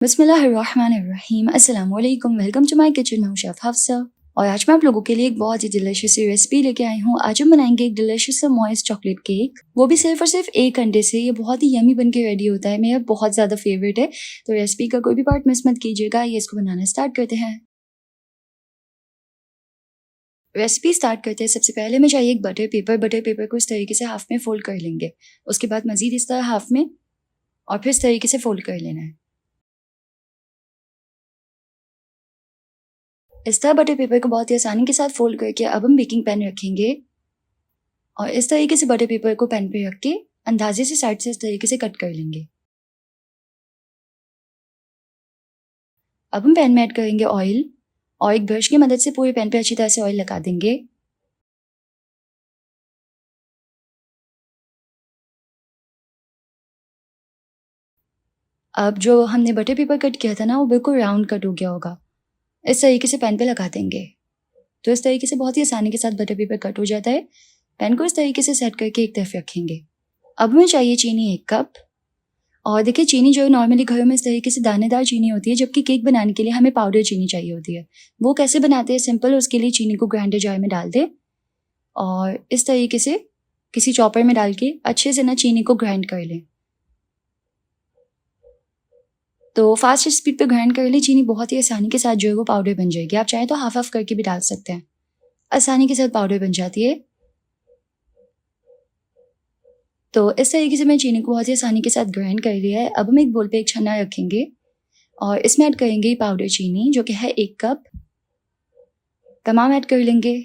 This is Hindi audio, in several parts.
बिस्मिल्लाहिर्रहमानिर्रहीम। अस्सलाम वालेकुम। Welcome to my kitchen. मैं हूं शेफ हफ्सा और आज मैं आप लोगों के लिए एक बहुत ही डिलिशियस सी रेसिपी लेके आई हूं। आज हम बनाएंगे एक डिलिशियस सा मॉइस्ट चॉकलेट केक, वो भी सिर्फ और सिर्फ 1 घंटे से। ये बहुत ही यमी बन के रेडी होता है, मेरा बहुत ज़्यादा फेवरेट है। तो रेसिपी का कोई भी पार्ट मिस मत कीजिएगा। ये इसको बनाना स्टार्ट करते हैं। रेसिपी स्टार्ट करते हैं। सबसे पहले हमें चाहिए एक बटर पेपर। बटर पेपर को इस तरीके से हाफ में फोल्ड कर लेंगे। उसके बाद मजीद इस तरह हाफ में और फिर इस तरीके से फोल्ड कर लेना है। इस तरह बटर पेपर को बहुत ही आसानी के साथ फोल्ड करके अब हम बेकिंग पैन रखेंगे और इस तरीके से बटर पेपर को पैन पे रख के अंदाजे से साइड से इस तरीके से कट कर लेंगे। अब हम पैन में ऐड करेंगे ऑयल और एक ब्रश की मदद से पूरे पैन पे अच्छी तरह से ऑयल लगा देंगे। अब जो हमने बटर पेपर कट किया था ना, वो बिल्कुल राउंड कट हो गया होगा। इस तरीके से पैन पे लगा देंगे। तो इस तरीके से बहुत ही आसानी के साथ बटर पेपर कट हो जाता है। पैन को इस तरीके से सेट करके एक तरफ रखेंगे। अब हमें चाहिए चीनी 1 कप। और देखिए, चीनी जो नॉर्मली घरों में इस तरीके से दानेदार चीनी होती है, जबकि केक बनाने के लिए हमें पाउडर चीनी चाहिए होती है। वो कैसे बनाते हैं सिंपल। उसके लिए चीनी को ग्राइंडर जार में डाल दें और इस तरीके से किसी चॉपर में डाल के अच्छे से ना चीनी को ग्राइंड कर लें। तो फास्ट स्पीड पे ग्राइंड कर लें। चीनी बहुत ही आसानी के साथ जो है वो पाउडर बन जाएगी। आप चाहें तो हाफ हाफ करके भी डाल सकते हैं, आसानी के साथ पाउडर बन जाती है। तो इस तरीके से मैंने चीनी को बहुत ही आसानी के साथ ग्राइंड कर लिया है। अब हम एक बोल पे एक छन्ना रखेंगे और इसमें ऐड करेंगे पाउडर चीनी, जो कि है 1 कप। तमाम ऐड कर लेंगे।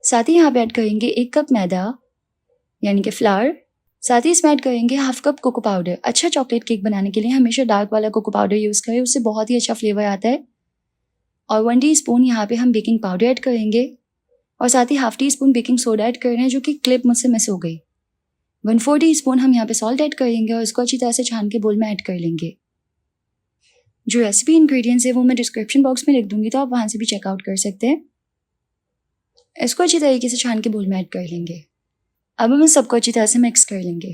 साथ ही यहाँ पे ऐड करेंगे 1 कप मैदा, यानी कि फ्लावर। साथ ही इसमें ऐड करेंगे हाफ कप कोको पाउडर। अच्छा चॉकलेट केक बनाने के लिए हमेशा डार्क वाला कोको पाउडर यूज़ करें, उससे बहुत ही अच्छा फ्लेवर आता है। और 1 टीस्पून यहाँ पे हम बेकिंग पाउडर ऐड करेंगे और साथ ही half teaspoon baking soda add कर रहे हैं, जो कि क्लिप मुझसे मिस हो गई। 1/4 टीस्पून हम यहाँ पे सॉल्ट ऐड करेंगे और इसको अच्छी तरह से छान के बोल में ऐड कर लेंगे। जो रेसिपी इंग्रेडिएंट्स है वो मैं डिस्क्रिप्शन बॉक्स में लिख दूंगी, तो आप वहाँ से भी चेकआउट कर सकते हैं। इसको अच्छी तरीके से छान के बोल में ऐड कर लेंगे। अब हम सबको अच्छी तरह से मिक्स कर लेंगे।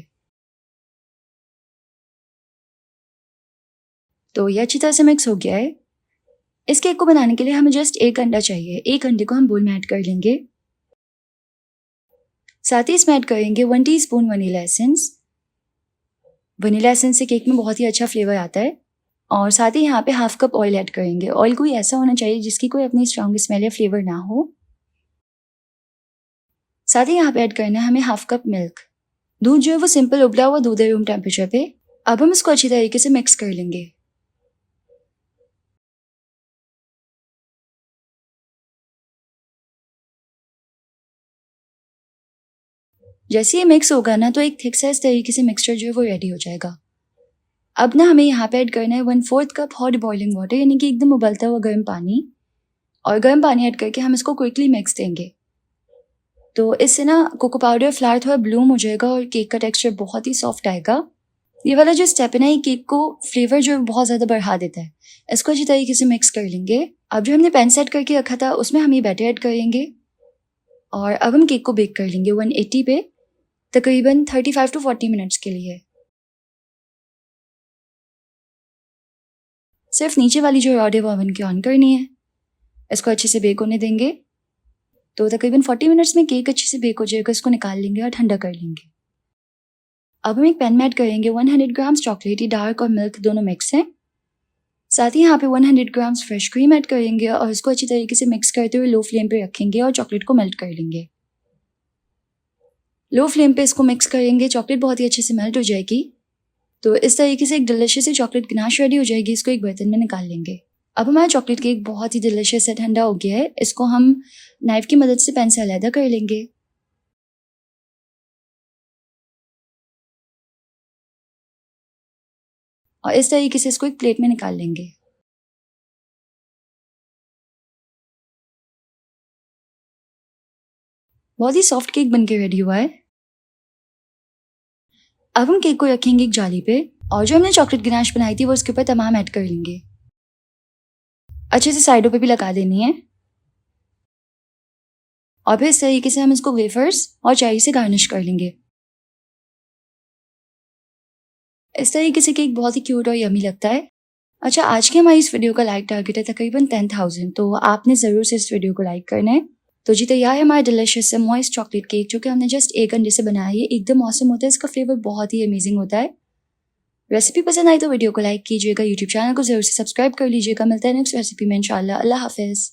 तो ये अच्छी तरह से मिक्स हो गया है। इस केक को बनाने के लिए हमें जस्ट 1 अंडा चाहिए। 1 अंडे को हम बोल में ऐड कर लेंगे। साथ ही इसमें ऐड करेंगे 1 teaspoon vanilla essence. Vanilla essence से केक में बहुत ही अच्छा फ्लेवर आता है। और साथ ही यहाँ पे हाफ कप ऑयल ऐड करेंगे। ऑयल कोई ऐसा होना चाहिए जिसकी कोई अपनी स्ट्रॉन्ग स्मेल या फ्लेवर ना हो। साथ ही यहाँ पे ऐड करना है हमें हाफ कप मिल्क। दूध जो है वो सिंपल उबला हुआ दूध है, रूम टेम्परेचर पे। अब हम इसको अच्छी तरीके से मिक्स कर लेंगे। जैसे ये मिक्स होगा ना, तो एक थिक सा इस तरीके से मिक्सचर जो है वो रेडी हो जाएगा। अब ना हमें यहाँ पे ऐड करना है 1/4 कप हॉट बॉइलिंग वाटर, यानी कि एकदम उबलता हुआ गर्म पानी। और गर्म पानी ऐड करके हम इसको क्विकली मिक्स देंगे। तो इससे ना कोको पाउडर फ्लावर थोड़ा ब्लूम हो जाएगा और केक का टेक्सचर बहुत ही सॉफ्ट आएगा। ये वाला जो स्टेप है ना, ये केक को फ्लेवर जो है बहुत ज़्यादा बढ़ा देता है। इसको अच्छी तरीके से मिक्स कर लेंगे। अब जो हमने पैन सेट करके रखा था उसमें हम ये बैटर ऐड करेंगे और अब हम केक को बेक कर लेंगे 180 पे तकरीबन 35 to 40 मिनट्स के लिए। सिर्फ नीचे वाली जो रॉड है वो ओवन की ऑन करनी है। इसको अच्छे से बेक होने देंगे। तो तकरीबन 40 मिनट्स में केक अच्छे से बेक हो जाएगा। इसको निकाल लेंगे और ठंडा कर लेंगे। अब हम एक पैन में ऐड करेंगे 100 ग्राम्स चॉकलेट। ये डार्क और मिल्क दोनों मिक्स हैं। साथ ही यहाँ पे 100 ग्राम्स फ्रेश क्रीम ऐड करेंगे और इसको अच्छी तरीके से मिक्स करते हुए लो फ्लेम पे रखेंगे और चॉकलेट को मेल्ट कर लेंगे। लो फ्लेम पे इसको मिक्स करेंगे। चॉकलेट बहुत ही अच्छे से मेल्ट हो जाएगी। तो इस तरीके से एक डिलिशियस सी चॉकलेट गनाश रेडी हो जाएगी। इसको एक बर्तन में निकाल लेंगे। अब हमारा चॉकलेट केक बहुत ही डिलिशियस है, ठंडा हो गया है। इसको हम नाइफ की मदद से पैन से अलग कर लेंगे। और इस तरीके से इसको एक प्लेट में निकाल लेंगे। बहुत ही सॉफ्ट केक बनके रेडी हुआ है। अब हम केक को रखेंगे एक जाली पे और जो हमने चॉकलेट गनाश बनाई थी वो उसके ऊपर तमाम ऐड कर लेंगे। अच्छे से साइडों पे भी लगा देनी है। और फिर इस तरीके से हम इसको वेफर्स और चेरी से गार्निश कर लेंगे। इस तरीके से केक बहुत ही क्यूट और यमी लगता है। अच्छा, आज की हमारी इस वीडियो का लाइक टारगेट है तकरीबन 10,000, तो आपने ज़रूर से इस वीडियो को लाइक करना है। तो जी तैयार है हमारा डिलिशियस से मॉइस्ट चॉकलेट केक, जो कि हमने जस्ट 1 घंटे से बनाया है। ये एकदम ऑसम होता है, इसका फ्लेवर बहुत ही अमेजिंग होता है। रेसिपी पसंद आई तो वीडियो को लाइक कीजिएगा, यूट्यूब चैनल को जरूर से सब्सक्राइब कर लीजिएगा। मिलता है नेक्स्ट रेसिपी में इंशाल्लाह। अल्लाह हाफिज़।